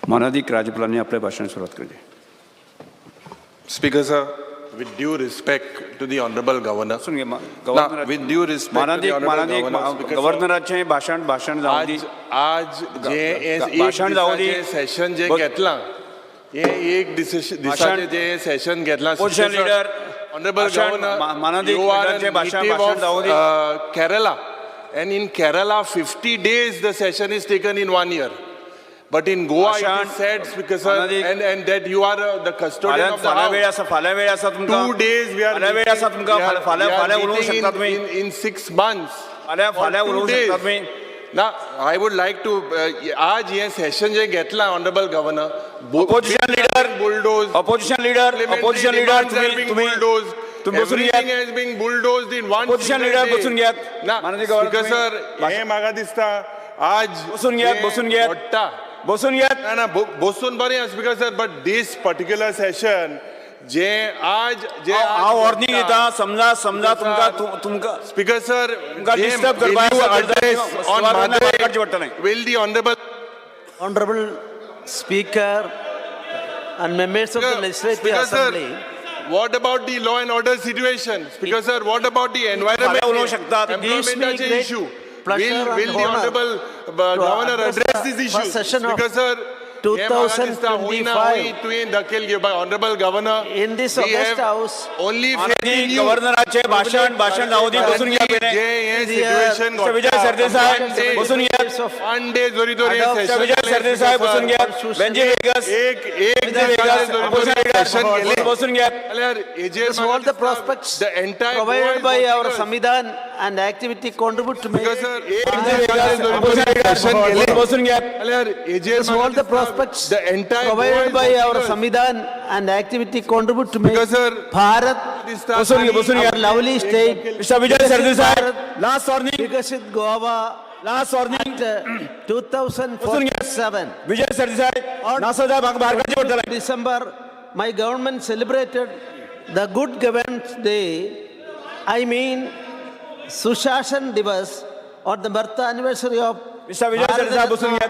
मानाधिक राज्यपालांनी आपल्या भाषणाची सुरुवात केली. Speaker sir, with due respect to the honorable governor. Governor with due respect to the honorable governor. गव्हर्नराचे भाषण जाऊ दे. आज जे भाषण जाऊ दे. सेशन जे घेतला हे एक दिसाचे जे सेशन घेतला. Position leader honorable governor, you are a native of Kerala, and in Kerala 50 days the session is taken in 1 year. But in Goa it is said, because and that you are the custodian of the house. 2 days we are meeting in 6 months. For 2 days. Now I would like to आज ये session जे घेतला honorable governor. Opposition leader, bulldoze. Opposition leader, तुम्ही Everything has been bulldozed in one. Opposition leader बसून घ्या. Speaker sir, हे मागा दिसता आज बसून घ्या. ना बसून बरे speaker sir, but this particular session जे आज जे वॉर्निंग येता समजा तुमका speaker sir disturb will the honorable speaker and members of the legislative assembly, what about the law and order situation? Speaker sir, what about the environment issue? Will the honorable governor address this issue? Speaker sir, 2025 by honorable governor, in this August House, only गव्हर्नराचे भाषण जाऊ दे. बसून घ्या. विजय सरदेसाई बसून घ्या. विजय सरदेसाई बसून घ्या. Benji vagus बसून घ्या. this is all the prospects provided by our Samvidhan and activity contribute to make. बसून घ्या. This is all the prospects provided by our Samvidhan and activity contribute to make Bharat our lovely state. Mr. Vijay Sardesai, last warning. Vikasit Goa. Last warning. 2047. Vijay Sardesai, December, my government celebrated the Good Governance Day. I mean, Sushashan Divas, or the birth anniversary of Mr. Vijay Sardesai, बसून घ्या.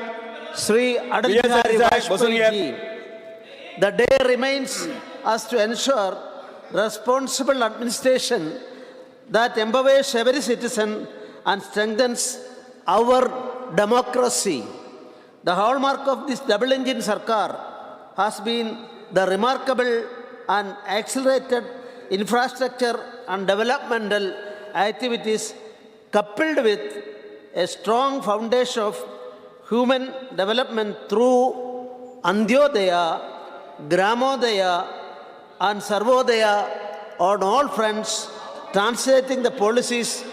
Sri Atal Bihari Vajpayee ji. The day reminds us to ensure responsible administration that empowers every citizen and strengthens our democracy. The hallmark of this double-engine Sarkar has been the remarkable and accelerated infrastructure and developmental activities coupled with a strong foundation of human development through Antyodaya, Gramodaya and Sarvodaya on all fronts, translating the policies,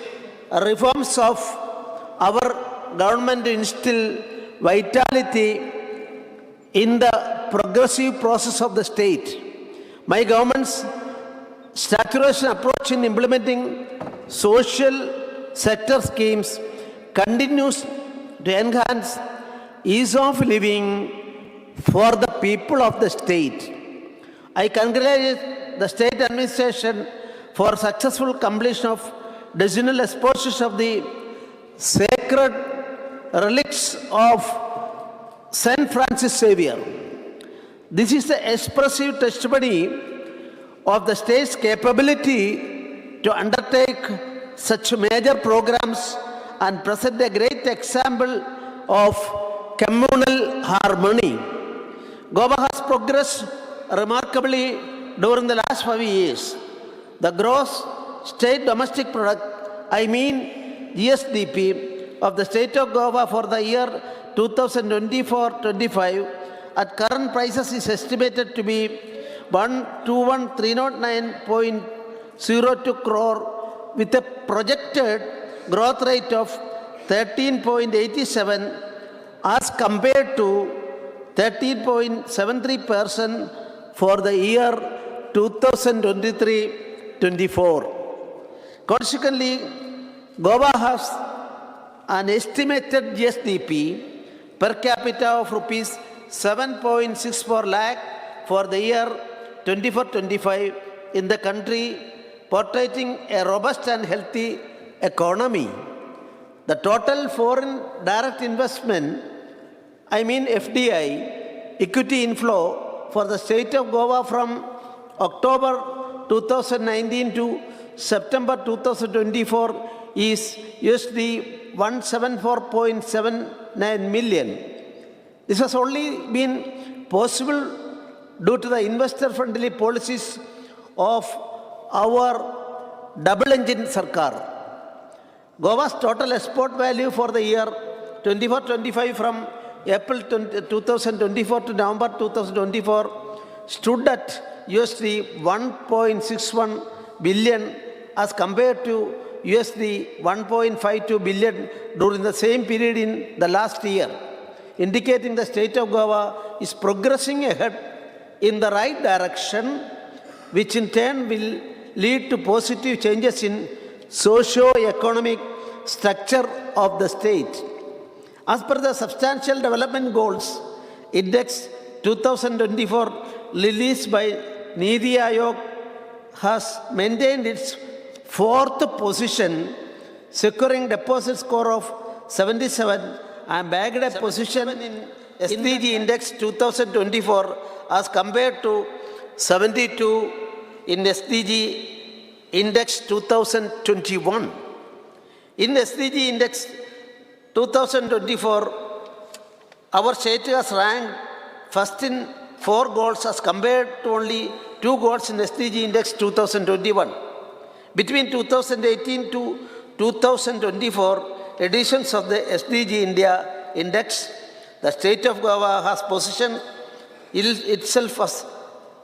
reforms of our government to instill vitality in the progressive process of the state. My government's saturation approach in implementing social sector schemes continues to enhance ease of living for the people of the state. I congratulate the state administration for successful completion of decennial exposition of the sacred relics of Saint Francis Xavier. This is the expressive testimony of the state's capability to undertake such major programs and present a great example of communal harmony. Goa has progressed remarkably during the last 5 years. The gross state domestic product, I mean GSDP, of the state of Goa for the year 2024-25 at current prices is estimated to be 121,309.02 crore with a projected growth rate of 13.87 as compared to 13.73% for the year 2023-24. Consequently, Goa has an estimated GSDP per capita of rupees 7.64 lakh for the year 24-25 in the country, portraying a robust and healthy economy. The total foreign direct investment, I mean FDI, equity inflow for the state of Goa from October 2019 to September 2024 is USD 174.79 million. This has only been possible due to the investor-friendly policies of our double-engine Sarkar. Goa's total export value for the year 24-25 from April 2024 to November 2024 stood at USD 1.61 billion as compared to USD 1.52 billion during the same period in the last year, indicating the state of Goa is progressing ahead in the right direction, which in turn will lead to positive changes in socio-economic structure of the state. As per the Substantial Development Goals Index 2024 released by Niti Aayog has maintained its fourth position, securing deposit score of 77 and bagged a position in SDG Index 2024 as compared to 72 in SDG Index 2021. In SDG Index 2024, our state has ranked first in 4 goals as compared to only 2 goals in SDG Index 2021. Between 2018 to 2024 editions of the SDG India Index, the state of Goa has positioned itself as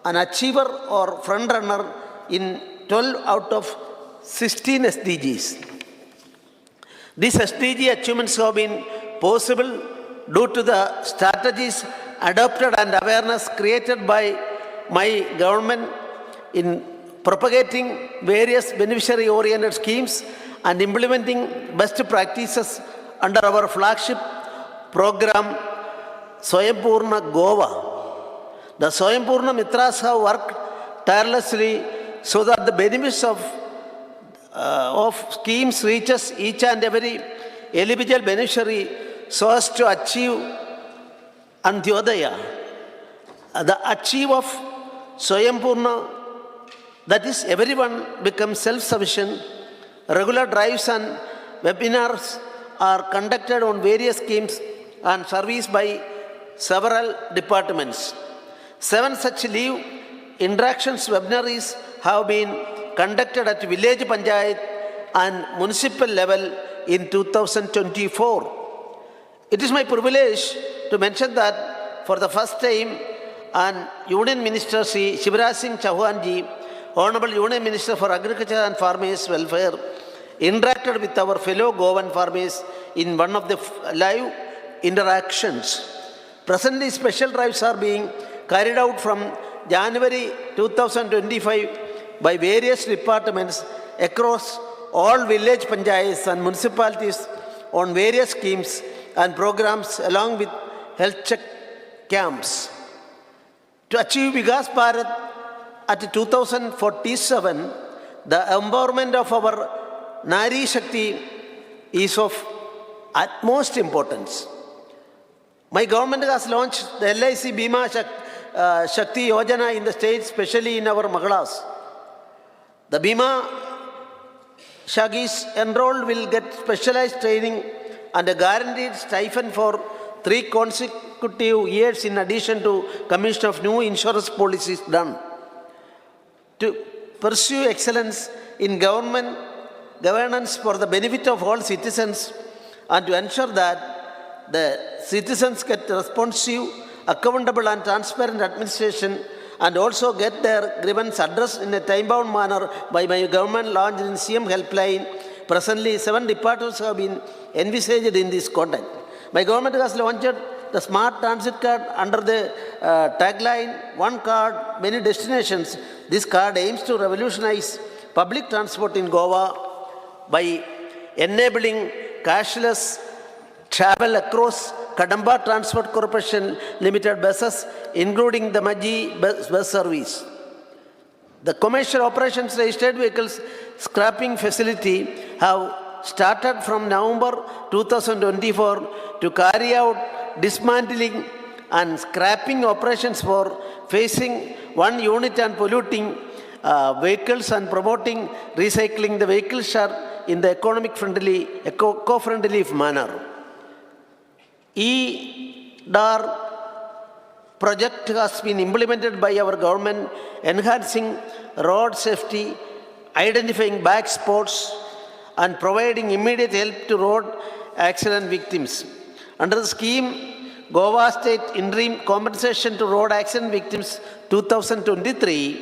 an achiever or frontrunner in 12 out of 16 SDGs. These SDG achievements have been possible due to the strategies adopted and awareness created by my government in propagating various beneficiary-oriented schemes and implementing best practices under our flagship program, Swayambhurna Goa. The Swayambhurna Mitras have worked tirelessly so that the benefits of schemes reaches each and every eligible beneficiary so as to achieve Antyodaya. The achieve of Swayambhurna, that is, everyone becomes self-sufficient. Regular drives and webinars are conducted on various schemes and serviced by several departments. 7 such leave interactions webinars have been conducted at village panchayat and municipal level in 2024. It is my privilege to mention that for the first time, an Union Minister, Sri Shivraj Singh Chauhan ji, Honorable Union Minister for Agriculture and Farmers Welfare, interacted with our fellow Goan farmers in one of the live interactions. Presently, special drives are being carried out from January 2025 by various departments across all village panchayats and municipalities on various schemes and programs along with health check camps. To achieve Vikas Bharat at 2047, the empowerment of our Nari Shakti is of utmost importance. My government has launched the LIC Bima Shakti Yojana in the state, especially in our Magalas. The Bima Shagis enrolled will get specialized training and a guaranteed stipend for 3 consecutive years in addition to commission of new insurance policies done. To pursue excellence in governance for the benefit of all citizens and to ensure that the citizens get responsive, accountable and transparent administration and also get their grievance addressed in a time-bound manner by my government launched in CM Helpline. Presently, 7 departments have been envisaged in this context. My government has launched the Smart Transit Card under the tagline, One Card, Many Destinations. This card aims to revolutionize public transport in Goa by enabling cashless travel across Kadamba Transport Corporation Limited buses, including the Maji bus service. The commercial operations registered vehicles scrapping facility have started from November 2024 to carry out dismantling and scrapping operations for facing one unit and polluting vehicles and promoting recycling the vehicle share in the eco-friendly manner. E-DAR project has been implemented by our government, enhancing road safety, identifying back spots, and providing immediate help to road accident victims. Under the scheme, Goa State Interim Compensation to Road Accident Victims 2023,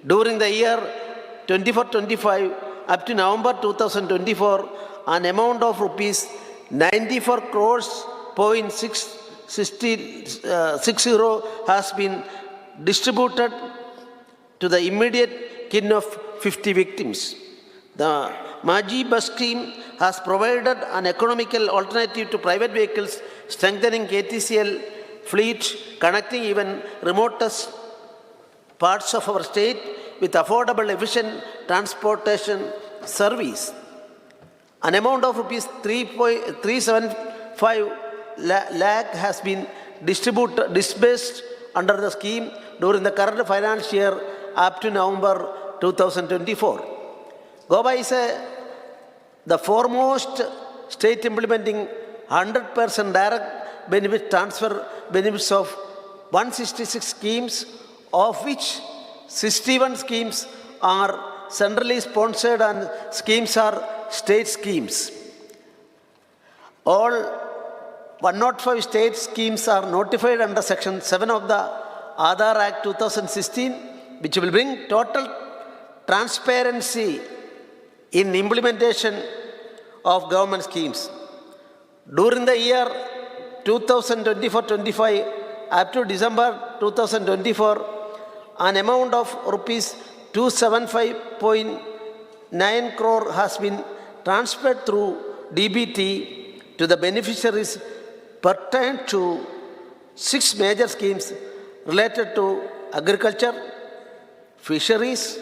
during the year 24-25 up to November 2024, an amount of rupees 94 crores .60 has been distributed to the immediate kin of 50 victims. The Maji bus scheme has provided an economical alternative to private vehicles, strengthening KTCL fleet, connecting even remotest parts of our state with affordable, efficient transportation service. An amount of rupees 3.375 lakh has been disbursed under the scheme during the current financial year up to November 2024. Goa is the foremost state implementing 100% direct benefit transfer benefits of 166 schemes, of which 61 schemes are centrally sponsored and schemes are state schemes. All 105 state schemes are notified under Section 7 of the Aadhaar Act 2016, which will bring total transparency in implementation of government schemes. During the year 2024-25 up to December 2024, an amount of rupees 275.9 crore has been transferred through DBT to the beneficiaries pertained to 6 major schemes related to agriculture, fisheries,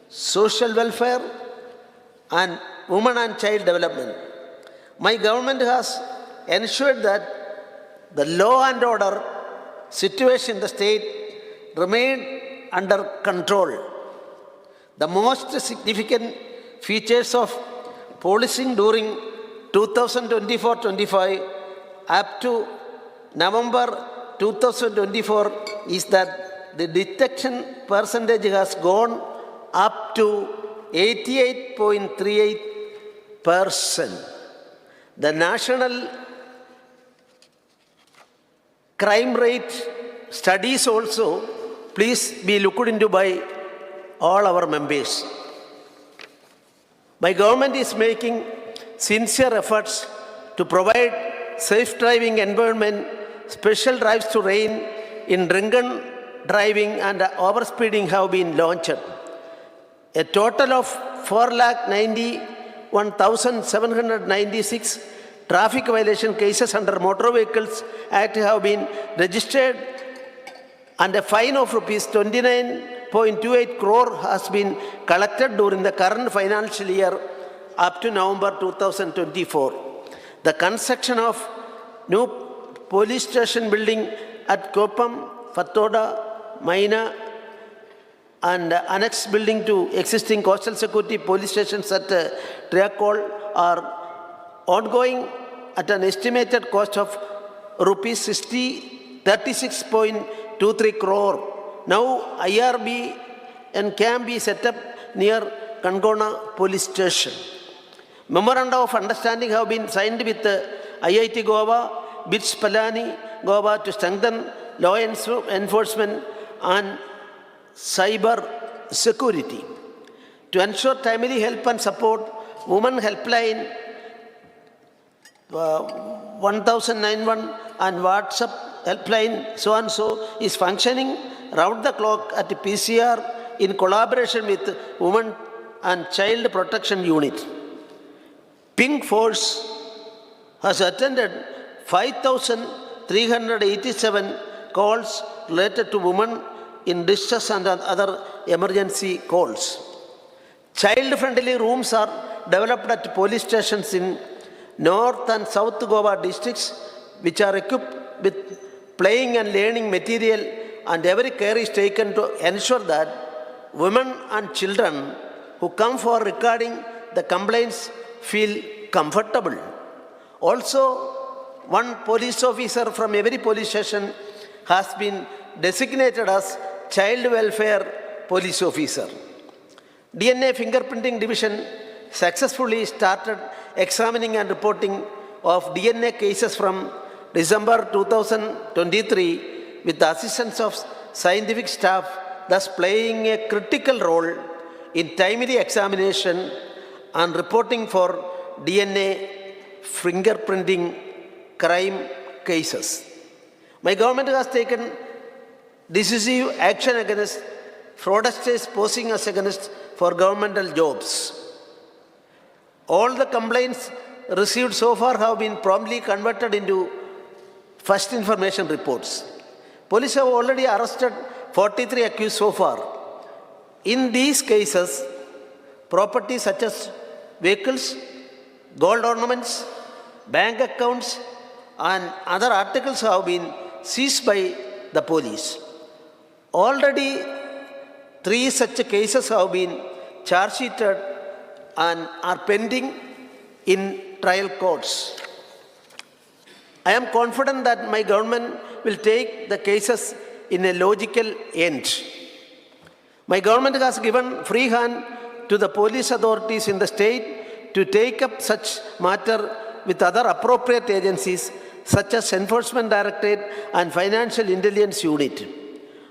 social welfare, and women and child development. My government has ensured that the law and order situation in the state remained under control. The most significant features of policing during 2024-25 up to November 2024 is that the detection percentage has gone up to 88.38%. The national crime rate studies also, please be looked into by all our members. My government is making sincere efforts to provide safe driving environment. Special drives to rein in drunken driving and overspeeding have been launched. A total of 491,796 traffic violation cases under Motor Vehicles Act have been registered, and a fine of rupees 29.28 crore has been collected during the current financial year up to November 2024. The construction of new police station building at Koppam, Fattoda, Maina, and annex building to existing coastal security police stations at Triakol are ongoing at an estimated cost of rupees 36.23 crore. Now IRB and can be set up near Kangona police station. Memoranda of understanding have been signed with IIT Goa, BITS Palani, Goa to strengthen law enforcement and cyber security. To ensure timely help and support, Women Helpline 1091 and WhatsApp helpline so is functioning round the clock at PCR in collaboration with Women and Child Protection Unit. Pink Force has attended 5,387 calls related to women in distress and other emergency calls. Child-friendly rooms are developed at police stations in North and South Goa districts, which are equipped with playing and learning material, and every care is taken to ensure that women and children who come for recording the complaints feel comfortable. Also, one police officer from every police station has been designated as child welfare police officer. DNA fingerprinting division successfully started examining and reporting of DNA cases from December 2023 with the assistance of scientific staff, thus playing a critical role in timely examination and reporting for DNA fingerprinting crime cases. My government has taken decisive action against fraudsters posing as against for governmental jobs. All the complaints received so far have been promptly converted into first information reports. Police have already arrested 43 accused so far. In these cases, property such as vehicles, gold ornaments, bank accounts, and other articles have been seized by the police. Already 3 such cases have been charge sheeted and are pending in trial courts. I am confident that my government will take the cases in a logical end. My government has given free hand to the police authorities in the state to take up such matter with other appropriate agencies such as Enforcement Directorate and Financial Intelligence Unit.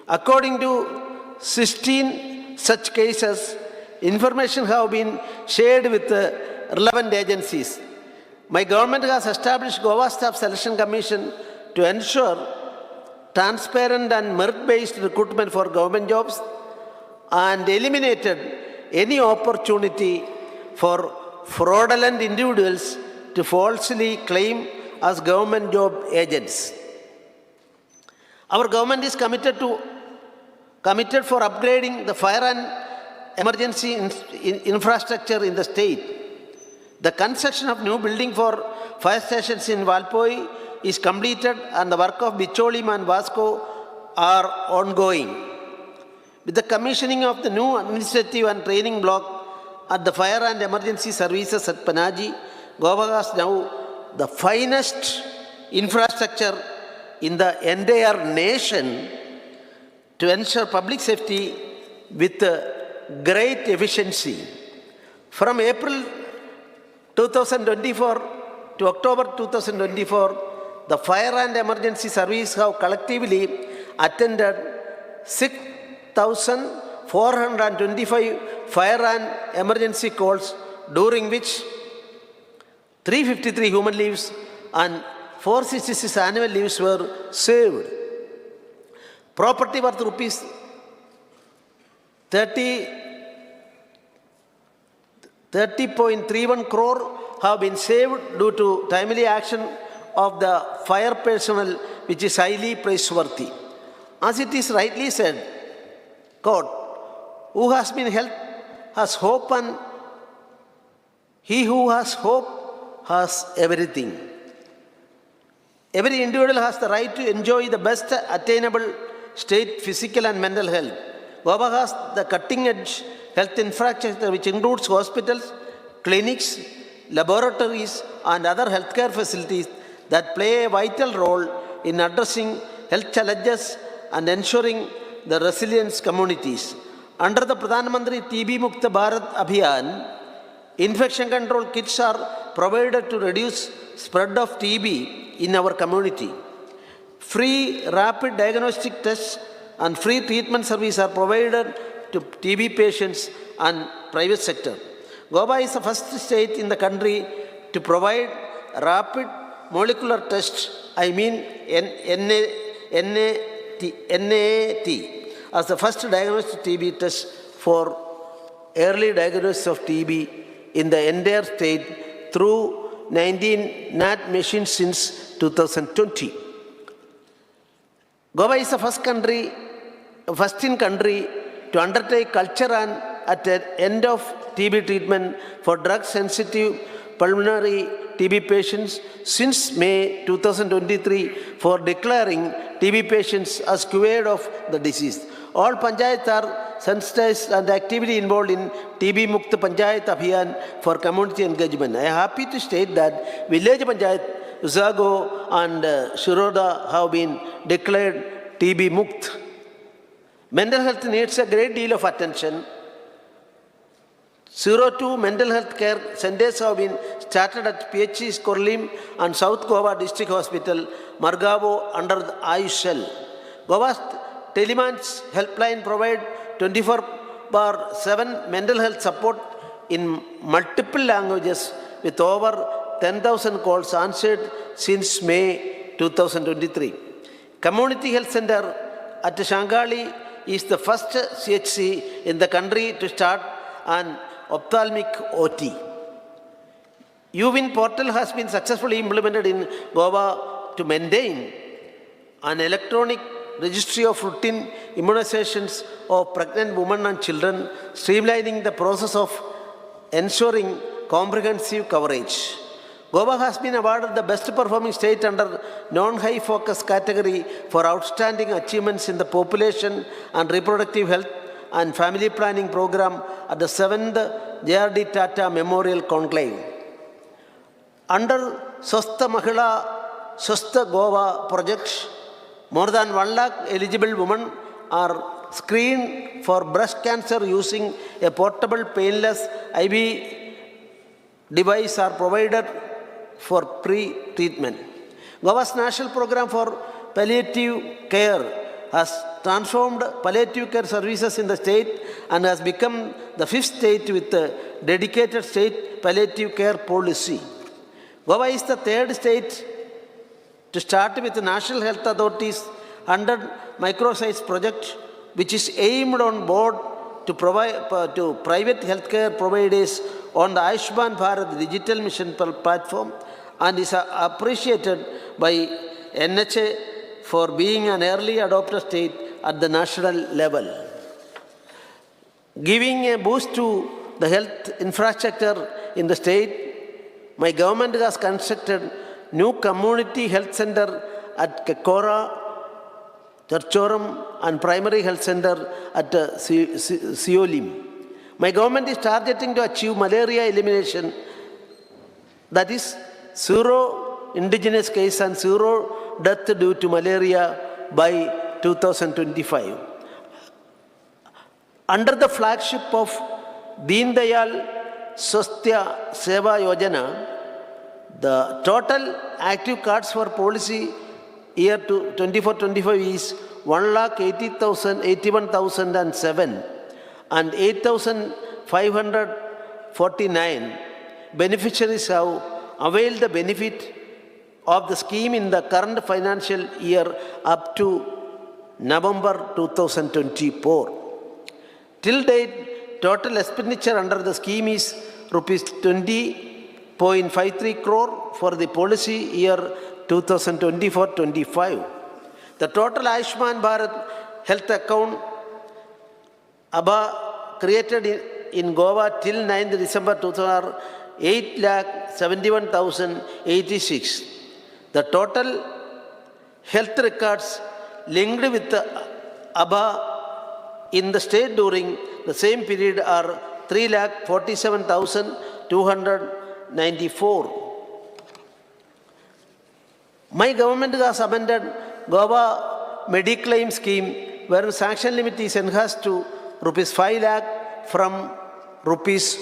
According to 16 such cases, information have been shared with the relevant agencies. My government has established Goa Staff Selection Commission to ensure transparent and merit-based recruitment for government jobs and eliminated any opportunity for fraudulent individuals to falsely claim as government job agents. Our government is committed for upgrading the fire and emergency infrastructure in the state. The construction of new building for fire stations in Valpoi is completed and the work of Bicholim and Vasco are ongoing. With the commissioning of the new administrative and training block at the fire and emergency services at Panaji, Goa has now the finest infrastructure in the entire nation to ensure public safety with great efficiency. From April 2024 to October 2024, the fire and emergency service have collectively attended 6,425 fire and emergency calls, during which 353 human lives and 466 animal lives were saved. Property worth rupees 30.31 crore have been saved due to timely action of the fire personnel, which is highly praiseworthy. As it is rightly said, God, who has been helped has hope, and he who has hope has everything. Every individual has the right to enjoy the best attainable state physical and mental health. Goa has the cutting-edge health infrastructure, which includes hospitals, clinics, laboratories, and other healthcare facilities that play a vital role in addressing health challenges and ensuring the resilience communities. Under the Pradhan Mantri TB Mukta Bharat Abhiyan, infection control kits are provided to reduce spread of TB in our community. Free rapid diagnostic tests and free treatment service are provided to TB patients and private sector. Goa is the first state in the country to provide rapid molecular tests, NAT, as the first diagnostic TB test for early diagnosis of TB in the entire state through 19 NAT machines since 2020. Goa is the first in country to undertake culture and at the end of TB treatment for drug-sensitive pulmonary TB patients since May 2023 for declaring TB patients as cured of the disease. All panchayats are sensitized and actively involved in TB Mukt Panchayat Abhiyan for community engagement. I am happy to state that village panchayat Usago and Shiroda have been declared TB Mukt. Mental health needs a great deal of attention. 02 mental health care centers have been started at PHCs Korlim and South Goa District Hospital, Margavo under the Ayushal. Goa's Telemans helpline provide 24/7 mental health support in multiple languages with over 10,000 calls answered since May 2023. Community Health Center at Shangali is the first CHC in the country to start an ophthalmic OT. UWIN portal has been successfully implemented in Goa to maintain an electronic registry of routine immunizations of pregnant women and children, streamlining the process of ensuring comprehensive coverage. Goa has been awarded the best performing state under non-high focus category for outstanding achievements in the population and reproductive health and family planning program at the 7th JRD Tata Memorial Conclave. Under Swastha Mahila Swastha Goa project, more than 1 lakh eligible women are screened for breast cancer using a portable painless IV device are provided for pre-treatment. Goa's national program for palliative care has transformed palliative care services in the state and has become the 5th state with a dedicated state palliative care policy. Goa is the 3rd state to start with the National Health Authority's 100 microsites project, which is aimed on board to provide to private healthcare providers on the Ayushman Bharat digital mission platform and is appreciated by NHA for being an early adopter state at the national level. Giving a boost to the health infrastructure in the state, my government has constructed new community health center at Kekora, Charchoram and primary health center at Siolim. My government is targeting to achieve malaria elimination, that is zero indigenous case and zero death due to malaria by 2025. Under the flagship of Deen Dayal Swasthya Seva Yojana, the total active cards for policy year 24-25 is 1,81,007 and 8,549 beneficiaries have availed the benefit of the scheme in the current financial year up to November 2024. Till date, total expenditure under the scheme is rupees 20.53 crore for the policy year 2024-25. The total Ayushman Bharat health account ABA created in Goa till 9th December 8,71,086. The total health records linked with the ABA in the state during the same period are 3,47,294. My government has amended Goa Mediclaim scheme where sanction limit is enhanced to rupees 5 lakh from rupees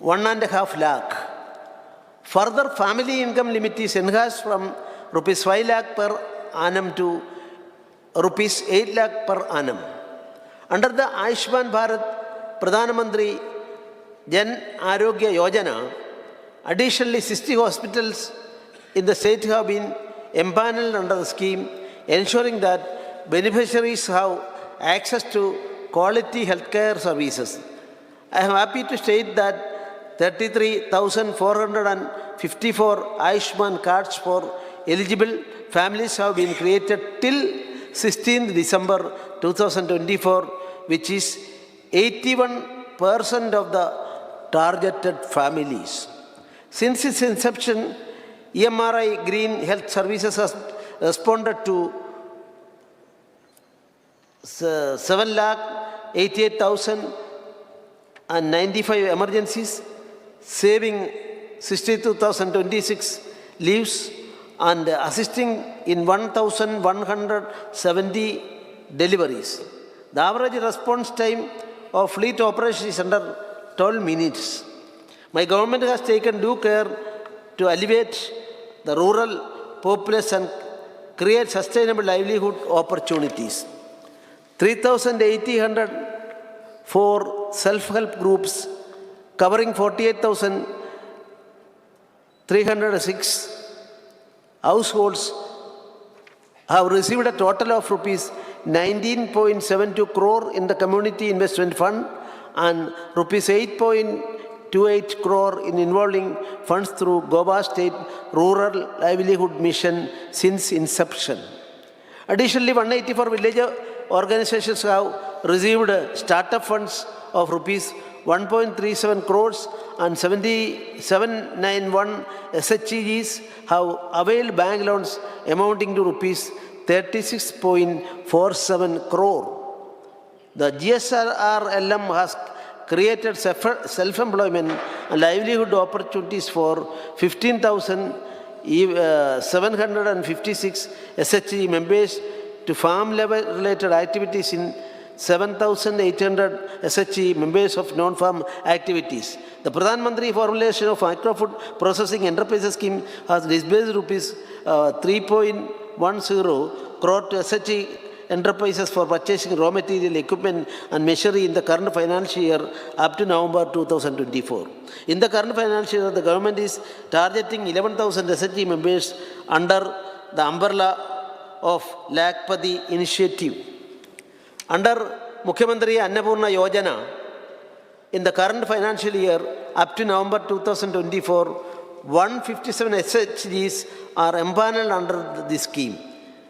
1.5 lakh. Further, family income limit is enhanced from rupees 5 lakh per annum to rupees 8 lakh per annum. Under the Ayushman Bharat Pradhan Mantri Jan Arogya Yojana, additionally 60 hospitals in the state have been empaneled under the scheme, ensuring that beneficiaries have access to quality healthcare services. I am happy to state that 33,454 Ayushman cards for eligible families have been created till 16th December 2024, which is 81% of the targeted families. Since its inception, EMRI Green Health Services has responded to 7,88,095 emergencies, saving 62,026 lives and assisting in 1,170 deliveries. The average response time of fleet operation is under 12 minutes. My government has taken due care to alleviate the rural populace and create sustainable livelihood opportunities. 3,800 for self-help groups covering 48,306 households have received a total of rupees 19.72 crore in the Community Investment Fund and rupees 8.28 crore in involving funds through Goa State Rural Livelihood Mission since inception. Additionally, 184 village organizations have received startup funds of rupees 1.37 crores and 791 SHGs have availed bank loans amounting to rupees 36.47 crore. The GSRLM has created self-employment and livelihood opportunities for 15,756 SHG members to farm-level-related activities in 7,800 SHG members of non-farm activities. The Pradhan Mantri formulation of microfood processing enterprises scheme has disbursed rupees 3.10 crore to SHG enterprises for purchasing raw material, equipment and machinery in the current financial year up to November 2024. In the current financial year, the government is targeting 11,000 SHG members under the umbrella of Lakpati initiative. Under Mukhyamantri Annapurna Yojana, in the current financial year up to November 2024, 157 SHGs are empaneled under this scheme.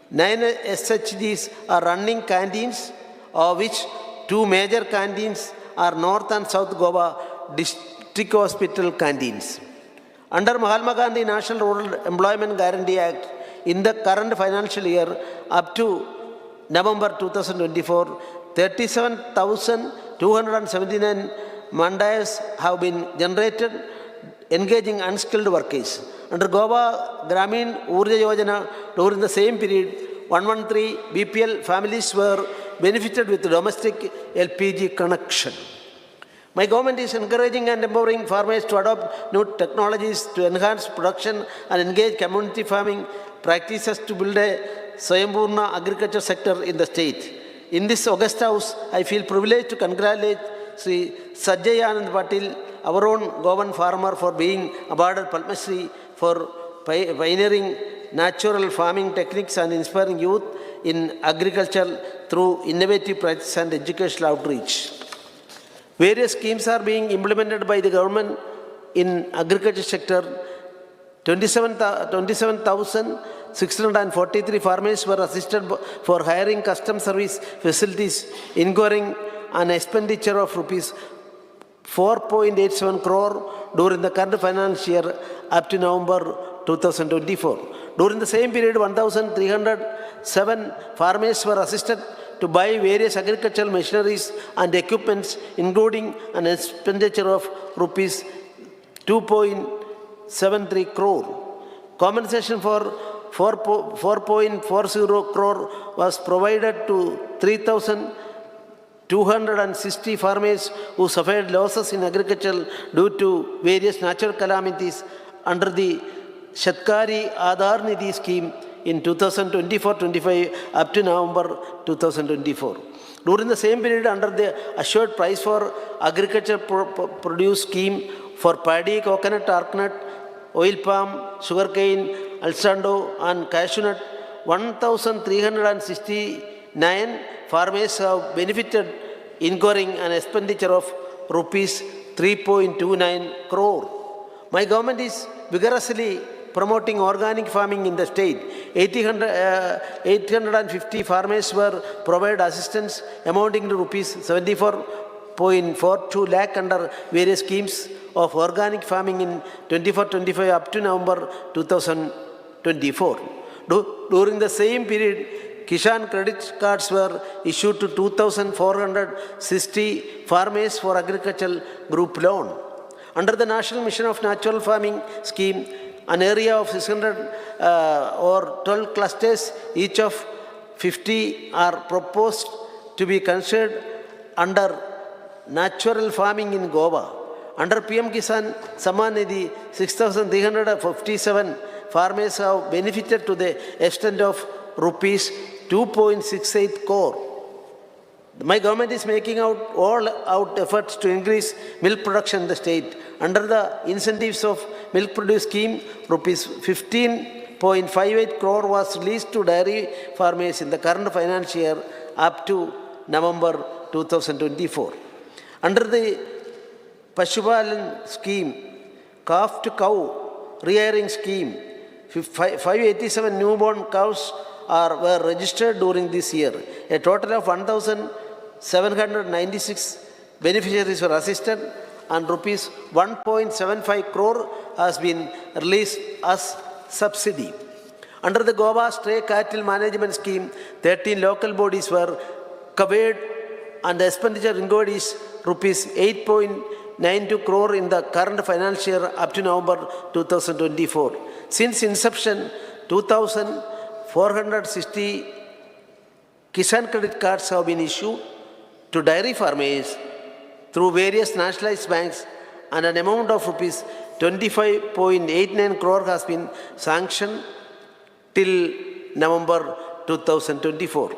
9 SHGs are running canteens, of which 2 major canteens are North and South Goa District Hospital canteens. Under Mahatma Gandhi National Rural Employment Guarantee Act, in the current financial year up to November 2024, 37,279 mandayas have been generated engaging unskilled workers. Under Goa Gramin Urja Yojana, during the same period, 113 BPL families were benefited with domestic LPG connection. My government is encouraging and empowering farmers to adopt new technologies to enhance production and engage community farming practices to build a Swayambhurna agriculture sector in the state. In this August House, I feel privileged to congratulate Sri Sajjay Anand Patil, our own Goan farmer, for being awarded Padma Shri for pioneering natural farming techniques and inspiring youth in agriculture through innovative practice and educational outreach. Various schemes are being implemented by the government in agriculture sector. 27,643 farmers were assisted for hiring custom service facilities, incurring an expenditure of rupees 4.87 crore during the current financial year up to November 2024. During the same period, 1,307 farmers were assisted to buy various agricultural machineries and equipments, including an expenditure of rupees 2.73 crore. Compensation for 4.40 crore was provided to 3,260 farmers who suffered losses in agriculture due to various natural calamities under the Shatkari Aadhar Nidhi scheme in 2024-25 up to November 2024. During the same period, under the assured price for agriculture produce scheme for paddy, coconut, argnut, oil palm, sugarcane, alsando and cashew nut, 1,369 farmers have benefited, incurring an expenditure of rupees 3.29 crore. My government is vigorously promoting organic farming in the state. 850 farmers were provided assistance amounting to rupees 74.42 lakh under various schemes. of organic farming in 24-25 up to November 2024. During the same period, Kishan credit cards were issued to 2,460 farmers for agricultural group loan. Under the National Mission of Natural Farming Scheme, an area of 600 or 12 clusters, each of 50 are proposed to be considered under natural farming in Goa. Under PM Kisan Samman Nidhi, 6,357 farmers have benefited to the extent of rupees 2.68 crore. My government is making all-out efforts to increase milk production in the state. Under the incentives of milk produce scheme, rupees 15.58 crore was released to dairy farmers in the current financial year up to November 2024. Under the Pashupalan scheme, calf to cow rearing scheme, 587 newborn cows were registered during this year. A total of 1,796 beneficiaries were assisted and rupees 1.75 crore has been released as subsidy. Under the Goa Stray Cattle Management Scheme, 13 local bodies were covered and the expenditure incurred is rupees 8.92 crore in the current financial year up to November 2024. Since inception, 2,460 Kisan credit cards have been issued to dairy farmers through various nationalized banks and an amount of rupees 25.89 crore has been sanctioned till November 2024.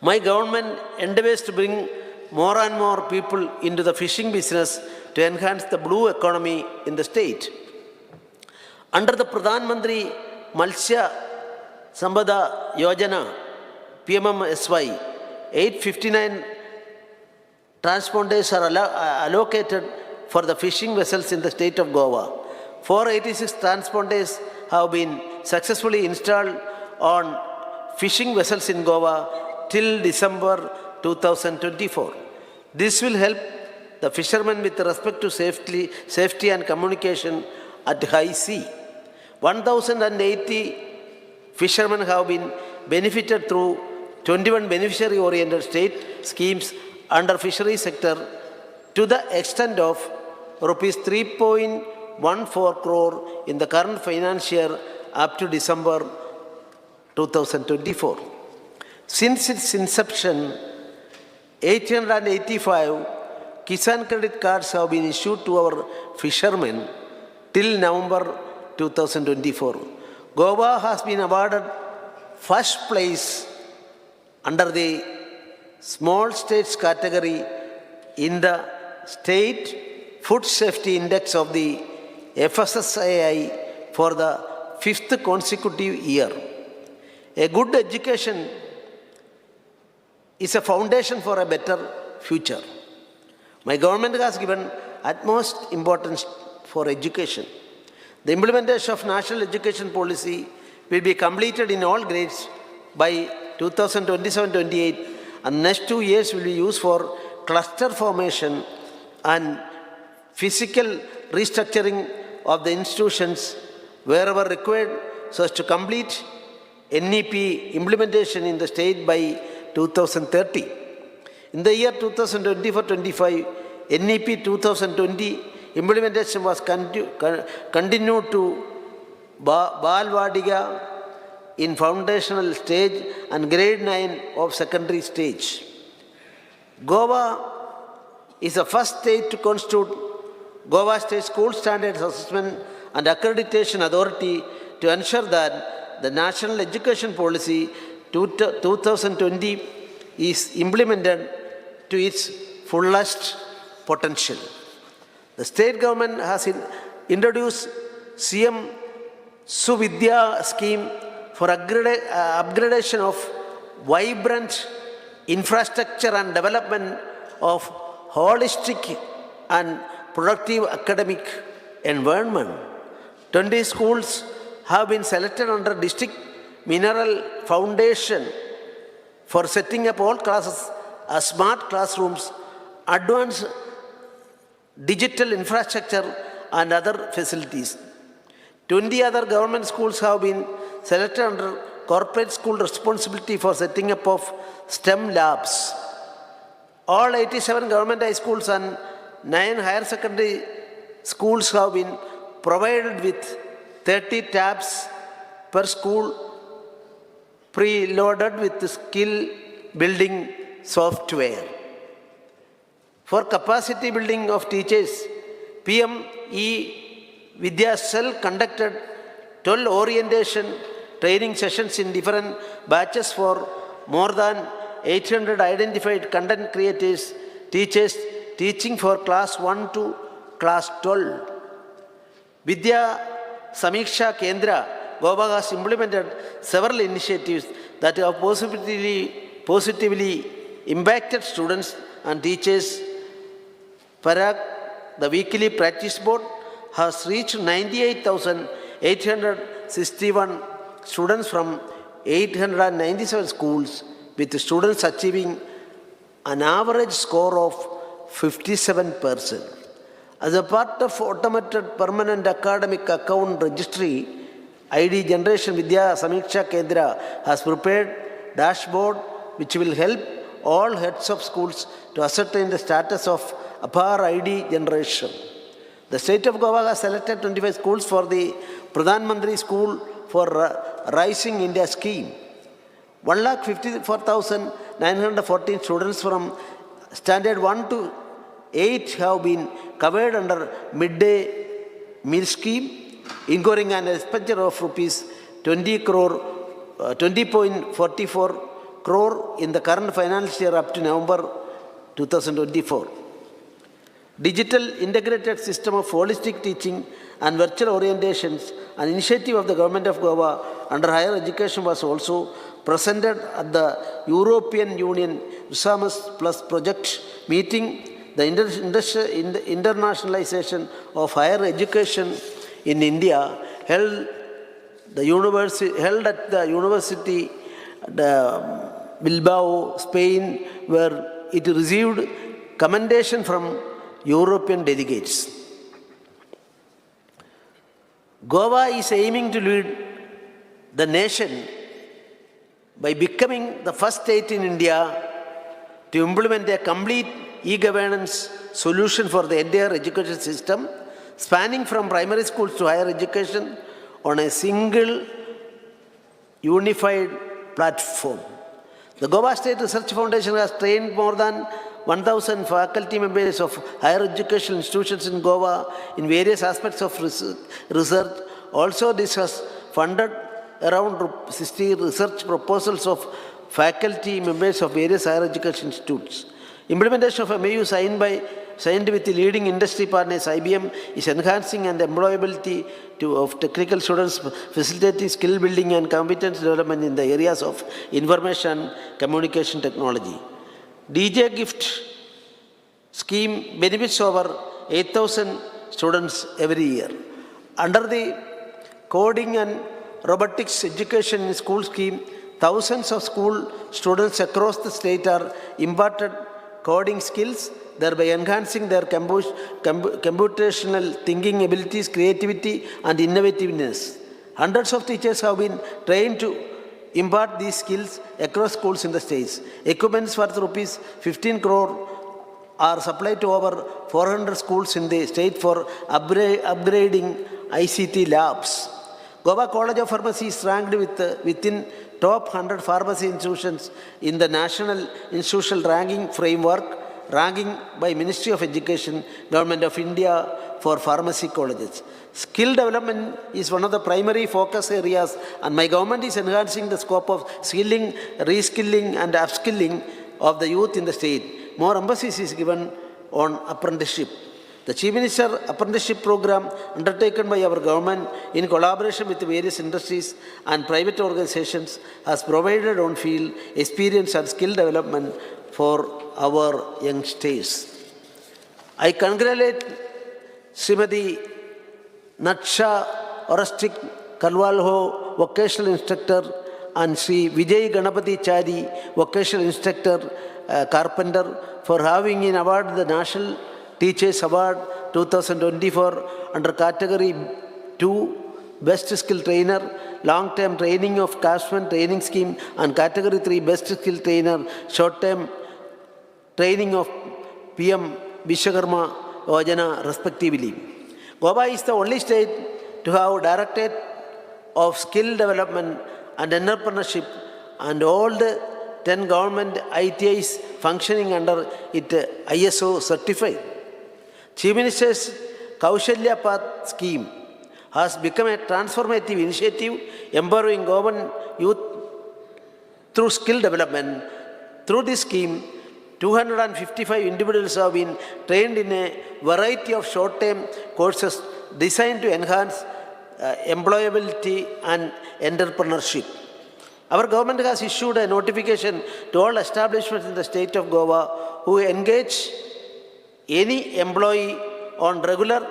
My government endeavors to bring more and more people into the fishing business to enhance the blue economy in the state. Under the Pradhan Mantri Matsya Sambada Yojana, PMMSY, 859 transponders are allocated for the fishing vessels in the state of Goa. 486 transponders have been successfully installed on fishing vessels in Goa till December 2024. This will help the fishermen with respect to safety and communication at high sea. 1,080 fishermen have been benefited through 21 beneficiary-oriented state schemes under fishery sector to the extent of rupees 3.14 crore in the current financial year up to December 2024. Since its inception, 885 Kisan credit cards have been issued to our fishermen till November 2024. Goa has been awarded first place under the small states category in the State Food Safety Index of the FSSAI for the 5th consecutive year. A good education is a foundation for a better future. My government has given utmost importance for education. The implementation of national education policy will be completed in all grades by 2027-28, and next 2 years will be used for cluster formation and physical restructuring of the institutions wherever required so as to complete NEP implementation in the state by 2030. In the year 2024-25, NEP 2020 implementation was continued to Balwadiga in foundational stage and grade 9 of secondary stage. Goa is the first state to constitute Goa State School Standards Assessment and Accreditation Authority to ensure that the National Education Policy 2020 is implemented to its fullest potential. The state government has introduced CM Suvidya scheme for upgradation of vibrant infrastructure and development of holistic and productive academic environment. 20 schools have been selected under District Mineral Foundation for setting up all classes as smart classrooms, advanced digital infrastructure and other facilities. 20 other government schools have been selected under corporate school responsibility for setting up of STEM labs. All 87 government high schools and 9 higher secondary schools have been provided with 30 tabs per school preloaded with skill building software. For capacity building of teachers, PM Vidya Cell conducted 12 orientation training sessions in different batches for more than 800 identified content creators, teachers teaching for class 1 to class 12. Vidya Samiksha Kendra, Goa has implemented several initiatives that have positively impacted students and teachers. Parag, the weekly practice board, has reached 98,861 students from 897 schools, with students achieving an average score of 57%. As a part of automated permanent academic account registry, ID Generation Vidya Samiksha Kendra has prepared dashboard which will help all heads of schools to ascertain the status of APAR ID generation. The state of Goa has selected 25 schools for the Pradhan Mantri School for Rising India scheme. 1,54,914 students from standard 1 to 8 have been covered under midday meal scheme, incurring an expenditure of rupees 20.44 crore in the current financial year up to November 2024. Digital integrated system of holistic teaching and virtual orientations, an initiative of the government of Goa under higher education, was also presented at the European Union Erasmus Plus project meeting. The internationalization of higher education in India held at the University Bilbao, Spain, where it received commendation from European delegates. Goa is aiming to lead the nation by becoming the first state in India to implement a complete e-governance solution for the entire education system, spanning from primary schools to higher education on a single unified platform. The Goa State Research Foundation has trained more than 1,000 faculty members of higher educational institutions in Goa in various aspects of research. Also, this has funded around 60 research proposals of faculty members of various higher education institutes. Implementation of MAU signed with the leading industry partners, IBM, is enhancing and employability of technical students, facilitating skill building and competence development in the areas of information and communication technology. DJ Gift scheme benefits over 8,000 students every year. Under the coding and robotics education in school scheme, thousands of school students across the state are imparted coding skills, thereby enhancing their computational thinking abilities, creativity, and innovativeness. Hundreds of teachers have been trained to impart these skills across schools in the states. Equipments worth rupees 15 crore are supplied to over 400 schools in the state for upgrading ICT labs. Goa College of Pharmacy is ranked within top 100 pharmacy institutions in the National Institutional Ranking Framework, ranking by Ministry of Education, Government of India for pharmacy colleges. Skill development is one of the primary focus areas, and my government is enhancing the scope of skilling, reskilling, and upskilling of the youth in the state. More emphasis is given on apprenticeship. The Chief Minister Apprenticeship Program undertaken by our government in collaboration with various industries and private organizations has provided on-field experience and skill development for our youngsters. I congratulate Srimati Naksha Orastik Kalwalho, vocational instructor, and Sri Vijay Ganapati Chari, vocational instructor, carpenter, for having been awarded the National Teachers Award 2024 under category 2 Best Skill Trainer, Long-Term Training of Craftsman Training Scheme, and category 3 Best Skill Trainer, Short-Term Training of PM Vishwakarma Yojana respectively. Goa is the only state to have Directorate of Skill Development and Entrepreneurship and all the 10 government ITIs functioning under it ISO certified. Chief Minister's Kaushalya Path scheme has become a transformative initiative empowering government youth through skill development. Through this scheme, 255 individuals have been trained in a variety of short-term courses designed to enhance employability and entrepreneurship. Our government has issued a notification to all establishments in the state of Goa who engage any employee on regular,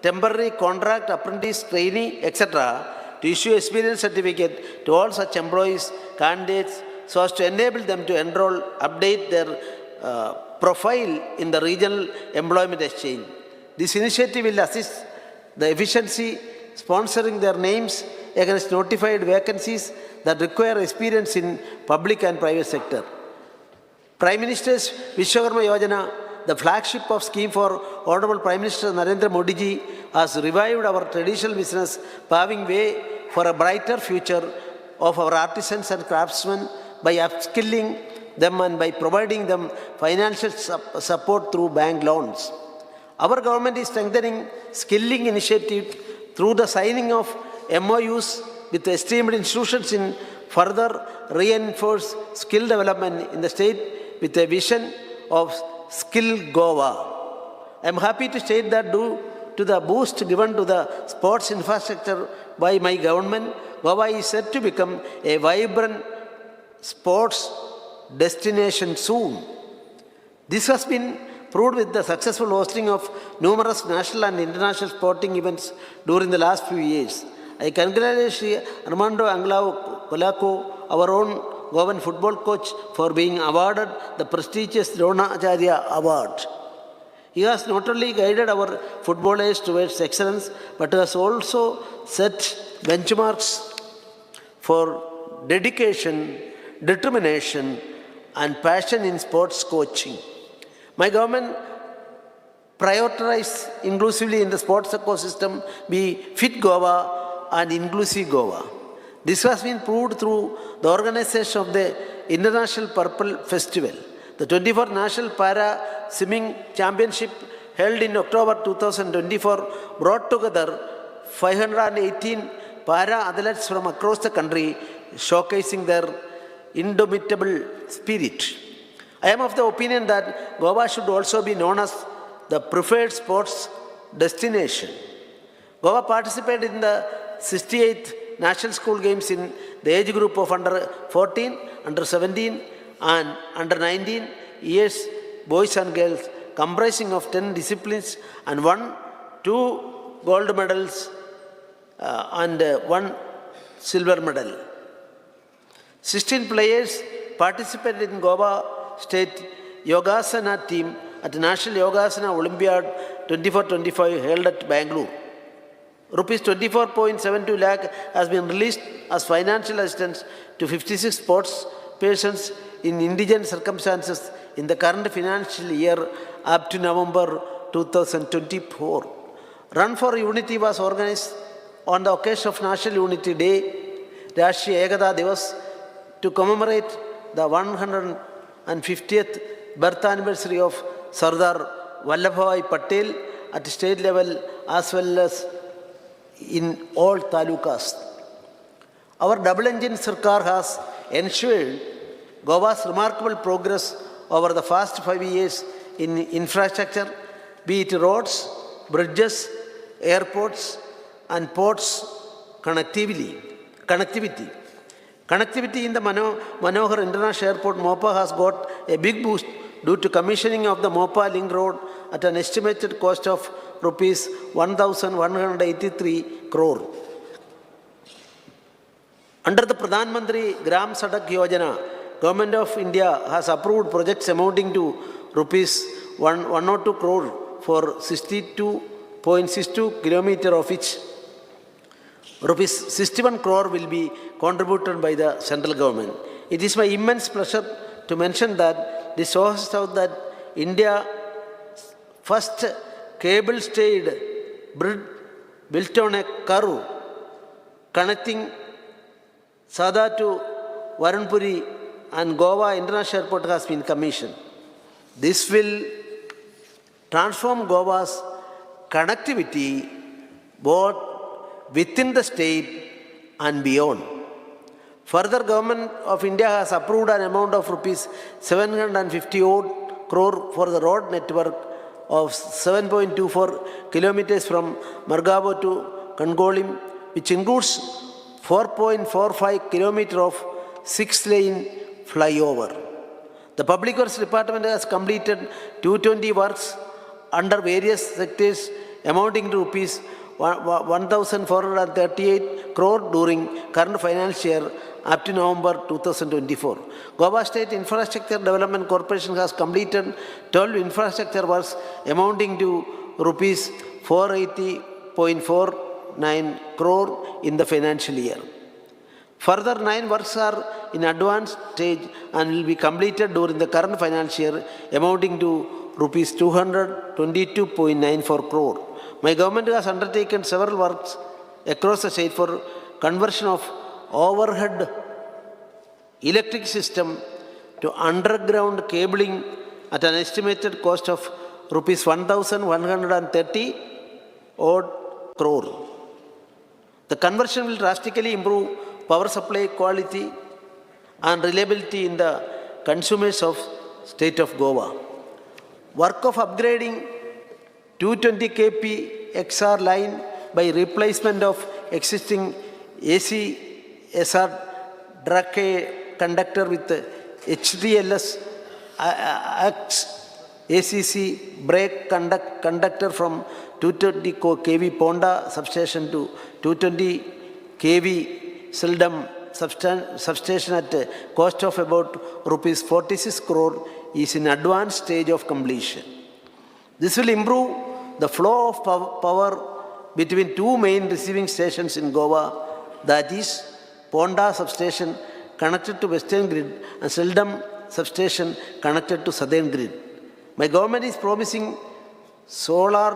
temporary, contract, apprentice, trainee, etc. to issue experience certificate to all such employees, candidates, so as to enable them to enroll, update their profile in the regional employment exchange. This initiative will assist the efficiency, sponsoring their names against notified vacancies that require experience in public and private sector. Prime Minister's Vishwakarma Yojana, the flagship of scheme for Honorable Prime Minister Narendra Modi ji, has revived our traditional business, paving way for a brighter future of our artisans and craftsmen by upskilling them and by providing them financial support through bank loans. Our government is strengthening skilling initiative through the signing of MOUs with esteemed institutions in further reinforce skill development in the state with a vision of Skill Goa. I am happy to state that due to the boost given to the sports infrastructure by my government, Goa is set to become a vibrant sports destination soon. This has been proved with the successful hosting of numerous national and international sporting events during the last few years. I congratulate Sri Armando Anglao Kolako, our own Goan football coach, for being awarded the prestigious Dronacharya Award. He has not only guided our footballers towards excellence, but has also set benchmarks for dedication, determination, and passion in sports coaching. My government prioritizes inclusively in the sports ecosystem, be Fit Goa and Inclusive Goa. This has been proved through the organization of the International Purple Festival. The 24th National Para Swimming Championship held in October 2024 brought together 518 para athletes from across the country, showcasing their indomitable spirit. I am of the opinion that Goa should also be known as the preferred sports destination. Goa participated in the 68th National School Games in the age group of under 14, under 17 and under 19 years, boys and girls, comprising of 10 disciplines and won 2 gold medals and 1 silver medal. 16 players participated in Goa State Yogasana team at the National Yogasana Olympiad 24-25 held at Bangalore. Rupees 24.72 lakh has been released as financial assistance to 56 sports persons in indigent circumstances in the current financial year up to November 2024. Run for Unity was organized on the occasion of National Unity Day, Rashtriya Ekata Divas, to commemorate the 150th birth anniversary of Sardar Vallabhbhai Patel at state level as well as in all talukas. Our double-engine Sarkar has ensured Goa's remarkable progress over the past 5 years in infrastructure, be it roads, bridges, airports and ports connectivity. Connectivity in the Manohar International Airport, Mopa, has got a big boost due to commissioning of the Mopa Link Road at an estimated cost of Rs 1,183 crore. Under the Pradhan Mantri Gram Sadak Yojana, Government of India has approved projects amounting to Rs 102 crore for 62.62 kilometer, of which rupees 61 crore will be contributed by the central government. It is my immense pleasure to mention that this shows out that India's first cable-stayed bridge built on a curve connecting Sada to Varanpuri and Goa International Airport has been commissioned. This will transform Goa's connectivity both within the state and beyond. Further, Government of India has approved an amount of rupees 750 crore for the road network of 7.24 kilometers from Margavo to Kangolim, which includes 4.45 kilometers of 6-lane flyover. The Public Works Department has completed 220 works under various sectors amounting to rupees 1,438 crore during current financial year up to November 2024. Goa State Infrastructure Development Corporation has completed 12 infrastructure works amounting to rupees 480.49 crore in the financial year. Further 9 works are in advanced stage and will be completed during the current financial year amounting to rupees 222.94 crore. My government has undertaken several works across the state for conversion of overhead electric system to underground cabling at an estimated cost of rupees 1,130 odd crore. The conversion will drastically improve power supply quality and reliability in the consumers of state of Goa. Work of upgrading 220 kp XR line by replacement of existing AC/SR drag conductor with HTLS ACC brake conductor from 220 kV Ponda substation to 220 kV Sildam substation at a cost of about rupees 46 crore is in advanced stage of completion. This will improve the flow of power between two main receiving stations in Goa, that is Ponda substation connected to western grid and Sildam substation connected to southern grid. My government is promising solar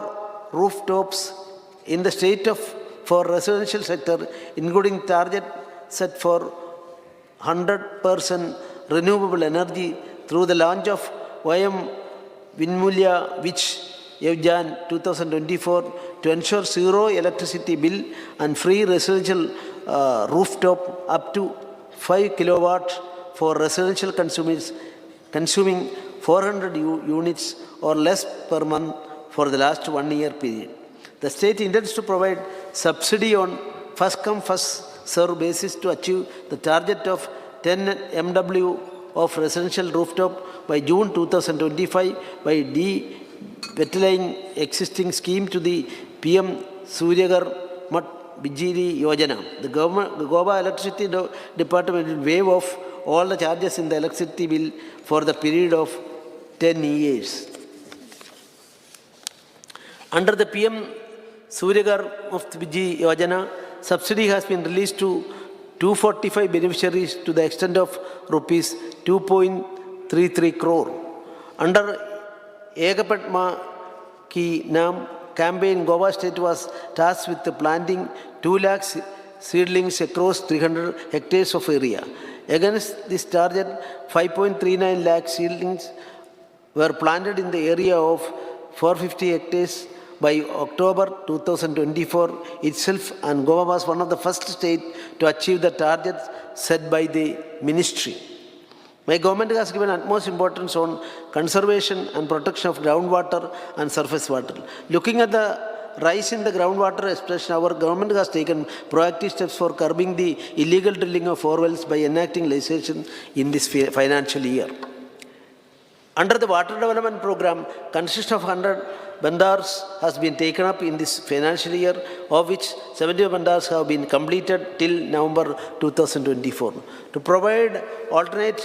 rooftops in the state for residential sector, including target set for 100% renewable energy through the launch of YM Vinmulya Vich Yevjan 2024 to ensure zero electricity bill and free residential rooftop up to 5 kilowatts for residential consumers consuming 400 units or less per month for the last 1 year period. The state intends to provide subsidy on first come first serve basis to achieve the target of 10 MW of residential rooftop by June 2025 by detailing existing scheme to the PM Suryagar Mat Bijili Yojana. The Goa Electricity Department will waive off all the charges in the electricity bill for the period of 10 years. Under the PM Suryagar Mat Bijili Yojana, subsidy has been released to 245 beneficiaries to the extent of rupees 2.33 crore. Under Ekapatma Ki Nam campaign, Goa State was tasked with planting 2 lakh seedlings across 300 hectares of area. Against this target, 5.39 lakh seedlings were planted in the area of 450 hectares by October 2024 itself, and Goa was one of the first states to achieve the targets set by the ministry. My government has given utmost importance on conservation and protection of groundwater and surface water. Looking at the rise in the groundwater expression, our government has taken proactive steps for curbing the illegal drilling of wells by enacting legislation in this financial year. Under the water development program, consist of 100 bandars has been taken up in this financial year, of which 70 bandars have been completed till November 2024. To provide alternate